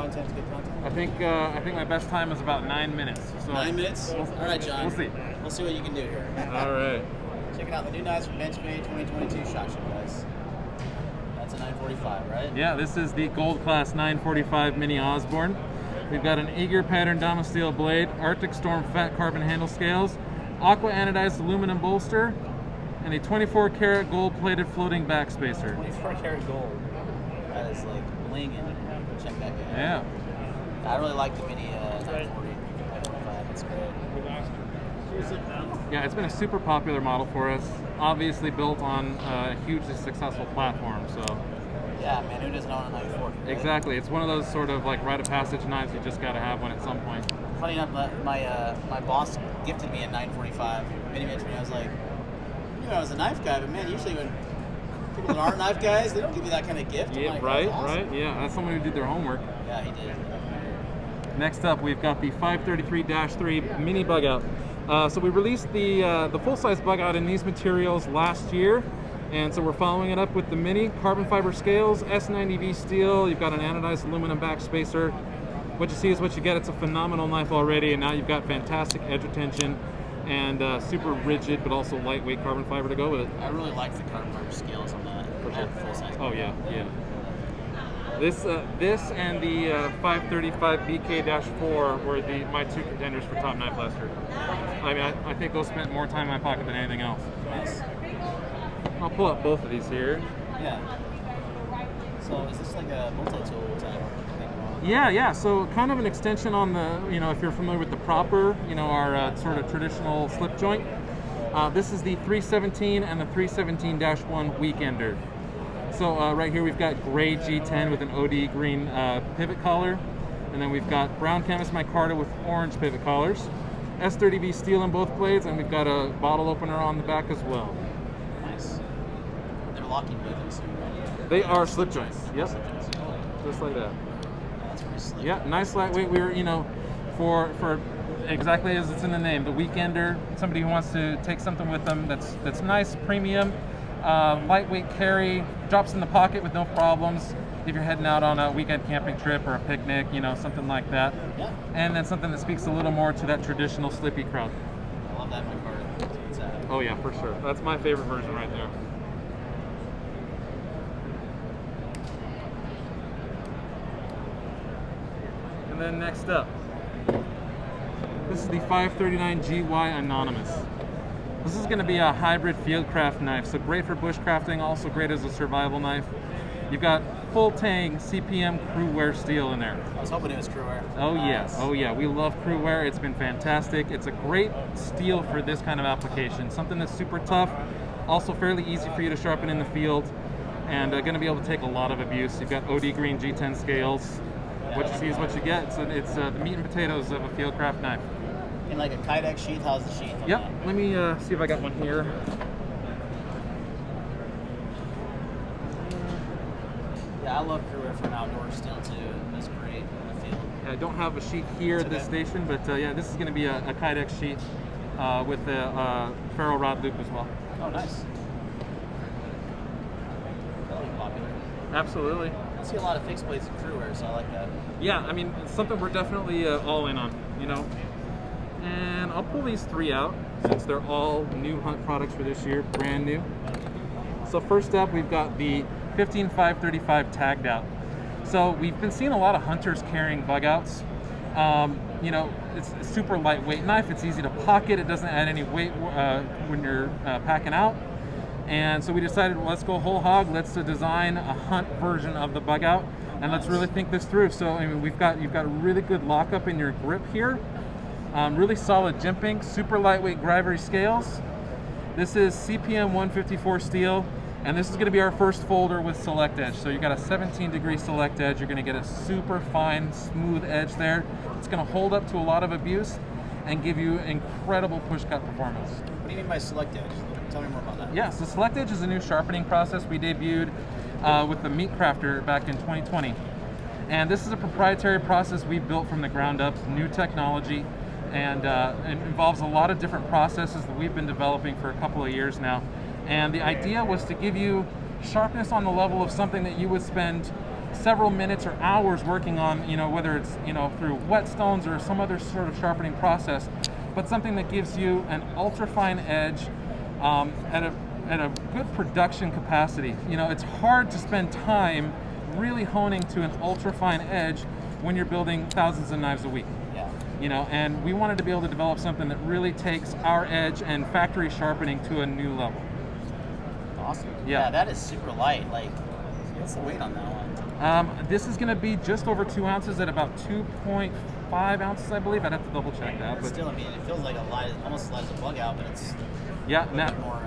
content is good content? I think my best time is about 9 minutes. So 9 minutes? All right, John. We'll see. We'll see what you can do here. All right. Checking out the new knives from Benchmade 2022 SHOT Show, guys. That's a 945, right? Yeah, this is the Gold Class 945 Mini Osborne. We've got an Eager pattern Adamas steel blade, Arctic Storm fat carbon handle scales, aqua anodized aluminum bolster, and a 24 karat gold plated floating back spacer. 24 karat gold. That is like blinging. Check that out. Yeah. I really like the Mini 940, 945. It's great. Yeah, it's been a super popular model for us. Obviously built on a hugely successful platform, so. Yeah, man, who doesn't own a 940? Right? Exactly. It's one of those sort of like rite of passage knives you just got to have one at some point. Funny enough, my boss gifted me a 945 Mini Benchmade. I was like, you know, I was a knife guy, but man, usually when people that aren't knife guys, they don't give you that kind of gift. Yeah, like, right, awesome. right. Yeah, that's someone who did their homework. Yeah, he did. Next up, we've got the 533-3 Mini Bug Out. So we released the full-size Bug Out in these materials last year, and so we're following it up with the Mini carbon fiber scales, S90V steel. You've got an anodized aluminum back spacer. What you see is what you get. It's a phenomenal knife already, and now you've got fantastic edge retention and super rigid but also lightweight carbon fiber to go with it. I really like the carbon fiber scales on that. For sure. Full size. Oh yeah, yeah. This and the 535 BK-4 were my two contenders for top knife last year. I mean, I think those spent more time in my pocket than anything else. Nice. I'll pull up both of these here. Yeah. So is this like a multi-tool type thing? Yeah. So kind of an extension on the, if you're familiar with the proper, our sort of traditional slip joint. This is the 317 and the 317-1 Weekender. So right here we've got gray G10 with an OD green pivot collar, and then we've got brown canvas micarta with orange pivot collars, S30V steel in both blades, and we've got a bottle opener on the back as well. Nice. They're locking movements. They are slip joints. Yep. Just like that. That's pretty slick. Yeah, nice lightweight. We're for exactly as it's in the name, the Weekender. Somebody who wants to take something with them that's nice, premium. Lightweight carry, drops in the pocket with no problems if you're heading out on a weekend camping trip or a picnic, something like that. Yeah. And then something that speaks a little more to that traditional slippy crowd. I love that micarta. Oh yeah, for sure. That's my favorite version right there. And then next up, this is the 539 GY Anonymous. This is going to be a hybrid Fieldcraft knife, so great for bushcrafting, also great as a survival knife. You've got full tang CPM crew wear steel in there. I was hoping it was crew wear. Oh yes, oh yeah, we love crew wear. It's been fantastic. It's a great steel for this kind of application. Something that's super tough, also fairly easy for you to sharpen in the field, and going to be able to take a lot of abuse. You've got OD green G10 scales. Yeah, What you see is what you get. So it's the meat and potatoes of a Fieldcraft knife. In like a Kydex sheath, how's the sheath? Yep, let me see if I got one here. Yeah, I love crew wear for an outdoor steel too. That's great in the field. I don't have a sheet here at this station, but yeah, this is going to be a Kydex sheet with a ferro rod loop as well. Oh, nice. That'll be popular. Absolutely. I see a lot of fixed blades in crew wear, so I like that. Yeah, I mean, it's something we're definitely all in on, And I'll pull these three out since they're all new hunt products for this year, brand new. So first up, we've got the 15535 tagged out. So we've been seeing a lot of hunters carrying bug outs. It's a super lightweight knife. It's easy to pocket. It doesn't add any weight when you're packing out. And so we decided, well, let's go whole hog. Let's design a hunt version of the bug out, and let's really think this through. So I mean, you've got a really good lockup in your grip here. Really solid jimping, super lightweight Grivery scales. This is CPM 154 steel, and this is going to be our first folder with select edge. So you've got a 17-degree select edge. You're going to get a super fine, smooth edge there. It's going to hold up to a lot of abuse and give you incredible push cut performance. What do you mean by select edge? Tell me more about that. Yeah, so select edge is a new sharpening process we debuted with the Meatcrafter back in 2020. And this is a proprietary process we built from the ground up, new technology. And it involves a lot of different processes that we've been developing for a couple of years now. And the idea was to give you sharpness on the level of something that you would spend several minutes or hours working on, whether it's, through whetstones or some other sort of sharpening process, but something that gives you an ultra fine edge at a good production capacity. It's hard to spend time really honing to an ultra fine edge when you're building thousands of knives a week. And we wanted to be able to develop something that really takes our edge and factory sharpening to a new level. Awesome. Yeah, that is super light. Like, what's the weight on that one? This is going to be just over 2 ounces at about 2.5 ounces, I believe. I'd have to double check that. But still, I mean, it feels like almost as light as a bug out, but it's more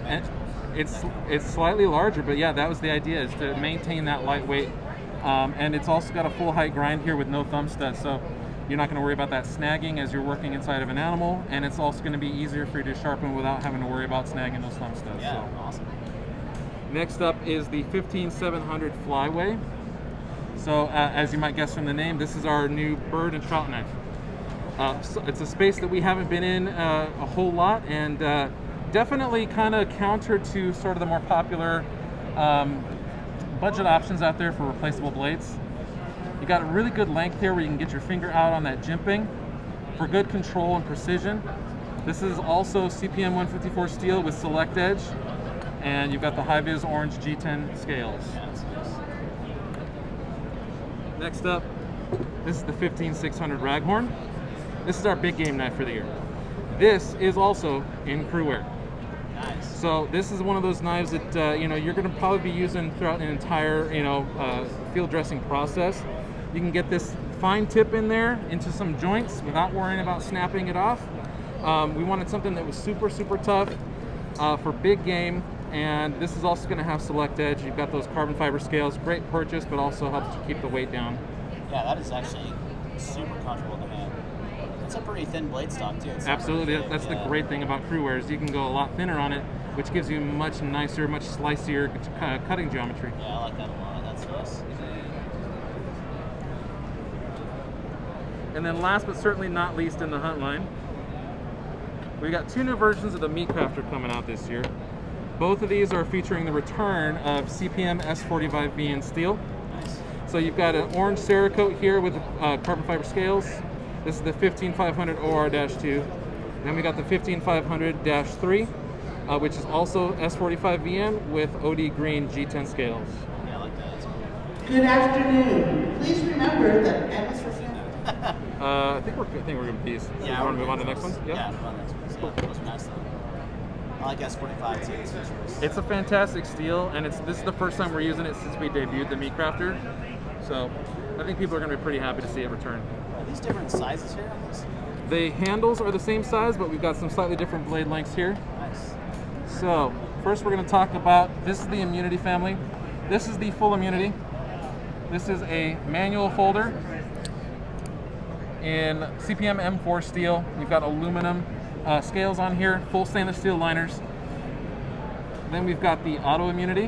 manageable. It's slightly larger, but yeah, that was the idea, is to maintain that lightweight. And it's also got a full height grind here with no thumb studs, so you're not going to worry about that snagging as you're working inside of an animal, and it's also going to be easier for you to sharpen without having to worry about snagging those thumb studs. Yeah, awesome. Next up is the 15700 Flyway. So as you might guess from the name, this is our new bird and trout knife. So it's a space that we haven't been in a whole lot, and definitely kind of counter to sort of the more popular budget options out there for replaceable blades. You got a really good length here where you can get your finger out on that jimping for good control and precision. This is also CPM 154 steel with select edge, and you've got the high-vis orange G10 scales. Next up, this is the 15600 Raghorn. This is our big game knife for the year. This is also in crewware. Nice. So this is one of those knives that you're going to probably be using throughout an entire field dressing process. You can get this fine tip in there into some joints without worrying about snapping it off. We wanted something that was super, super tough for big game, and this is also going to have select edge. You've got those carbon fiber scales, great purchase, but also helps to keep the weight down. Yeah, that is actually super comfortable in the hand. It's a pretty thin blade stock too. Absolutely, that's the great thing about crewware, is you can go a lot thinner on it, which gives you much nicer, much slicier cutting geometry. Yeah, I like that a lot. That's nice. And then last but certainly not least in the hunt line, we got 2 new versions of the Meatcrafter coming out this year. Both of these are featuring the return of CPM S45V in steel. Nice. So you've got an orange Cerakote here with carbon fiber scales. This is the 15500 OR-2. Then we got the 15500-3, which is also S45VN with OD green G10 scales. Yeah, I like that. That's cool. Good afternoon. Please remember that Adamas for family. I think we're good piece. Yeah, So you want to move on to the next one? Yeah, move on to the next one. Yeah, those are nice though. I like S45 too. It's a fantastic steel, and this is the first time we're using it since we debuted the Meatcrafter. So I think people are going to be pretty happy to see it return. Are these different sizes here on this? The handles are the same size, but we've got some slightly different blade lengths here. Nice. So first we're going to talk about, this is the Immunity family. This is the full Immunity. This is a manual folder in CPM M4 steel. You've got aluminum scales on here, full stainless steel liners. Then we've got the Auto Immunity,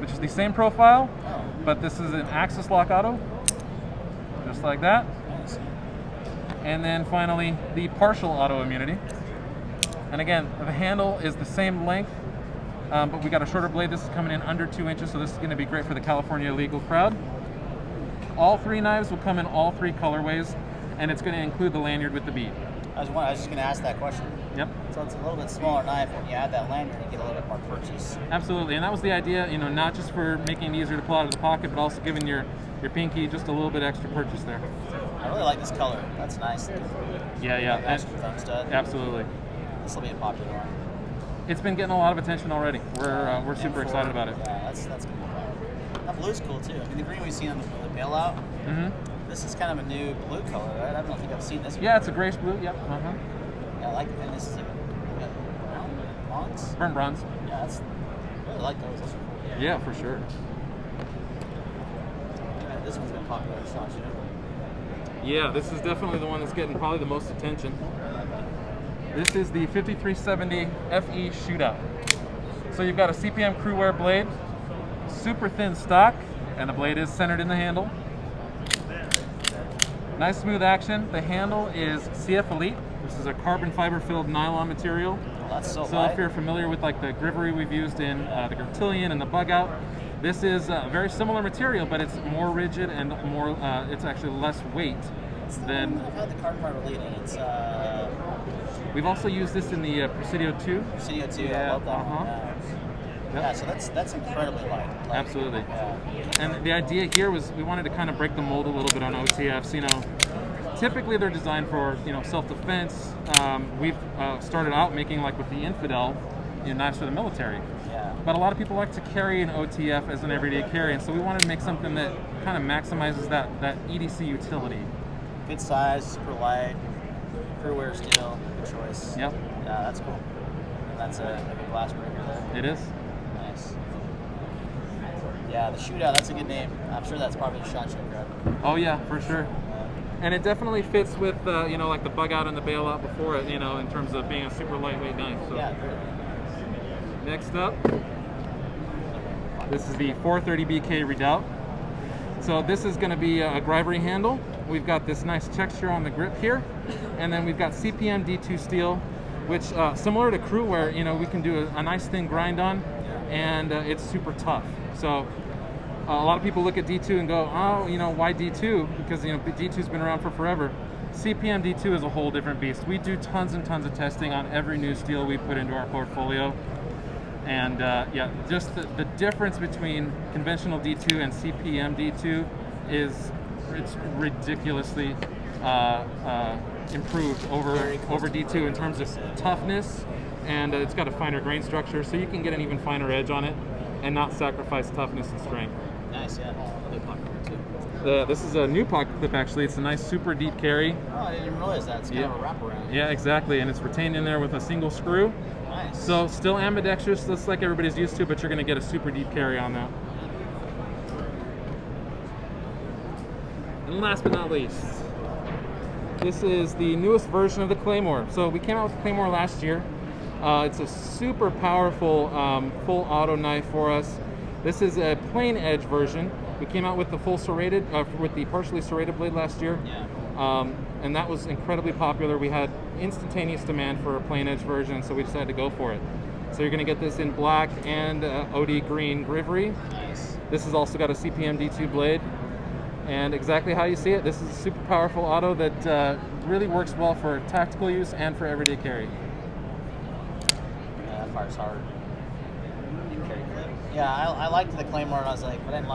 which is the same profile, but this is an axis lock auto, just like that. Nice. And then finally, the partial auto immunity. And again, the handle is the same length, but we got a shorter blade. This is coming in under 2 inches, so this is going to be great for the California legal crowd. All 3 knives will come in all 3 colorways, and it's going to include the lanyard with the bead. I was just going to ask that question. Yep. So it's a little bit smaller knife. When you add that lanyard, you get a little bit more purchase. Absolutely, and that was the idea. Not just for making it easier to pull out of the pocket, but also giving your pinky just a little bit extra purchase there. I really like this color. That's nice. Yeah. Extra thumb stud. Absolutely. This will be a popular one. It's been getting a lot of attention already. We're super excited about it. Yeah, that's cool. That blue's cool too. I mean, the green we've seen on the bailout. Mm-hmm. This is kind of a new blue color, right? I don't think I've seen this before. Yeah, it's a grayish blue. Yep. Yeah, I like it. And this is like brown, bronze. Burnt bronze. Yeah, I really like those. Those are cool. Yeah, for sure. Yeah, this one's been popular. It's not you. Yeah, this is definitely the one that's getting probably the most attention. This is the 5370 FE Shootout. So you've got a CPM crewware blade, super thin stock, and the blade is centered in the handle. Nice smooth action. The handle is CF Elite. This is a carbon fiber filled nylon material. That's so So light. if you're familiar with like the grivery we've used in the Griptilian and the Bug Out, This is a very similar material, but it's more rigid and more. It's actually less weight than. I've had the carbon fiber lead in. It's We've also used this in the Presidio 2. Presidio 2. Yeah, I love that one. Yep. Yeah, so that's incredibly light. Like, Absolutely. Yeah. And the idea here was we wanted to kind of break the mold a little bit on OTFs. You know, typically they're designed for self-defense. We've started out making like with the Infidel, knives for the military. Yeah. But a lot of people like to carry an OTF as an everyday carry, and so we wanted to make something that kind of maximizes that EDC utility. Good size, super light, crew wear steel, good choice. Yep. Yeah, that's cool. And that's a good glass breaker there. It is. Nice. Yeah, the Shootout, that's a good name. I'm sure that's probably a SHOT Show grab. Oh yeah, for sure. And it definitely fits with like the bug out and the bailout before it, in terms of being a super lightweight knife. So. Yeah, good. Next up, this is the 430 BK Redoubt. So this is going to be a Grivery handle. We've got this nice texture on the grip here, and then we've got CPM D2 steel, which similar to crew wear, we can do a nice thin grind on, and it's super tough. So a lot of people look at D2 and go, oh, why D2? Because D2's been around for forever. CPM D2 is a whole different beast. We do tons and tons of testing on every new steel we put into our portfolio. And just the difference between conventional D2 and CPM D2 it's ridiculously improved over D2 in terms of toughness, and it's got a finer grain structure, so you can get an even finer edge on it and not sacrifice toughness and strength. Nice, yeah. New pocket clip too. This is a new pocket clip actually. It's a nice super deep carry. Oh, I didn't even realize that. It's kind of a wraparound. Yeah, exactly, and it's retained in there with a single screw. Nice. So still ambidextrous, just like everybody's used to, but you're going to get a super deep carry on that. And last but not least, this is the newest version of the Claymore. So we came out with the Claymore last year. It's a super powerful full auto knife for us. This is a plain edge version. We came out with the full serrated, with the partially serrated blade last year. Yeah. And that was incredibly popular. We had instantaneous demand for a plain edge version, so we decided to go for it. So you're going to get this in black and OD green Grivery. Nice. This has also got a CPM D2 blade, and exactly how you see it, this is a super powerful auto that really works well for tactical use and for everyday carry. Yeah, that fires hard. Deep carry clip. Yeah, I liked the Claymore, and I was like, but I'm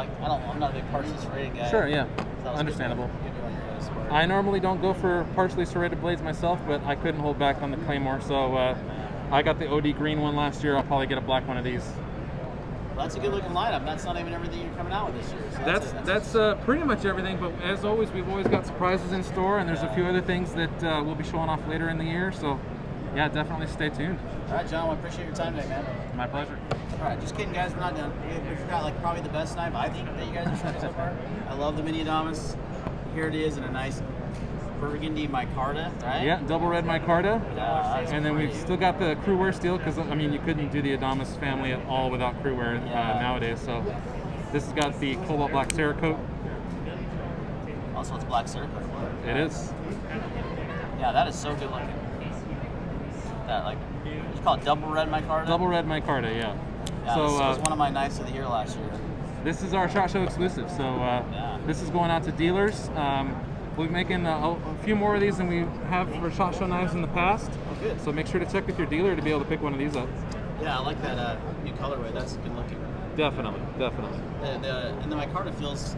not a big partially serrated guy. Sure, yeah, So that was understandable. Good on your guys' part. I normally don't go for partially serrated blades myself, but I couldn't hold back on the Claymore, so I got the OD green one last year. I'll probably get a black one of these. Well, that's a good looking lineup. That's not even everything you're coming out with this year. So That's pretty much everything, but as always, we've always got surprises in store, and there's a few other things that we'll be showing off later in the year, so yeah, definitely stay tuned. All right, John, I appreciate your time today, man. My pleasure. All right, just kidding, guys. We're not done. We forgot like probably the best knife I think that you guys are showing so far. I love the mini Adamas. Here it is in a nice burgundy micarta, right? Yeah, double red micarta. That's And then we've pretty. still got the crew wear steel, because I mean you couldn't do the Adamas family at all without crew wear nowadays. So this has got the cobalt black Cerakote. Also, it's black Cerakote. It is. Yeah, that is so good looking. That like, you call it double red micarta. Double red micarta, yeah. Yeah, So this was one of my knives of the year last year. this is our SHOT Show exclusive. So this is going out to dealers. We'll be making a few more of these than we have for SHOT Show knives in the past. Oh, good. So make sure to check with your dealer to be able to pick one of these up. Yeah, I like that new colorway. That's good looking. Definitely, definitely. And the micarta feels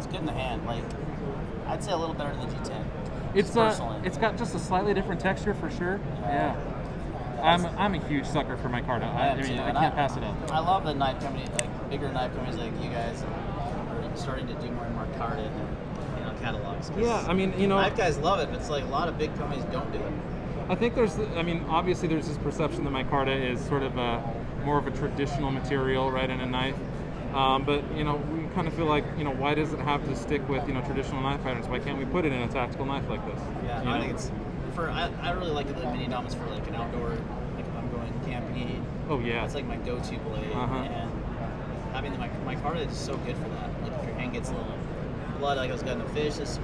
good in the hand. Like, I'd say a little better than the G10. It's personally. it's got just a slightly different texture for sure. Yeah. I'm a huge sucker for micarta. I mean, I can't pass it up. I love the knife company, like bigger knife companies like you guys are starting to do more and more micarta in their catalogs. Yeah, I mean, knife guys love it, but it's like a lot of big companies don't do it. I think obviously there's this perception that micarta is sort of more of a traditional material, right, in a knife. But we kind of feel like, why does it have to stick with traditional knife patterns? Why can't we put it in a tactical knife like this? Yeah, I think it's I really like the mini Adamas for like an outdoor, like if I'm going camping. Oh yeah. That's like my go-to blade, and having the micarta is just so good for that. Like if your hand gets a little blood, like I was gutting a fish this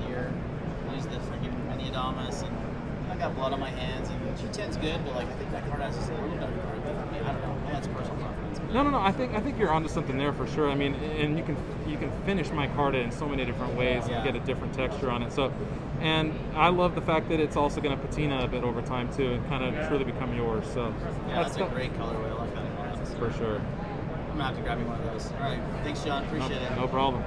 year, I used the freaking mini Adamas, and I got blood on my hands. And G10's good, but like I think micarta has just a little better grip. I mean, I don't know. That's personal preference. No. I think you're onto something there for sure. I mean, and you can finish micarta in so many different ways and get a different texture on it. So, and I love the fact that it's also going to patina a bit over time too, and kind of truly become yours. So yeah, that's a great colorway. I like that a lot. For sure. I'm gonna have to grab me one of those. All right, thanks, John. Appreciate it. No problem.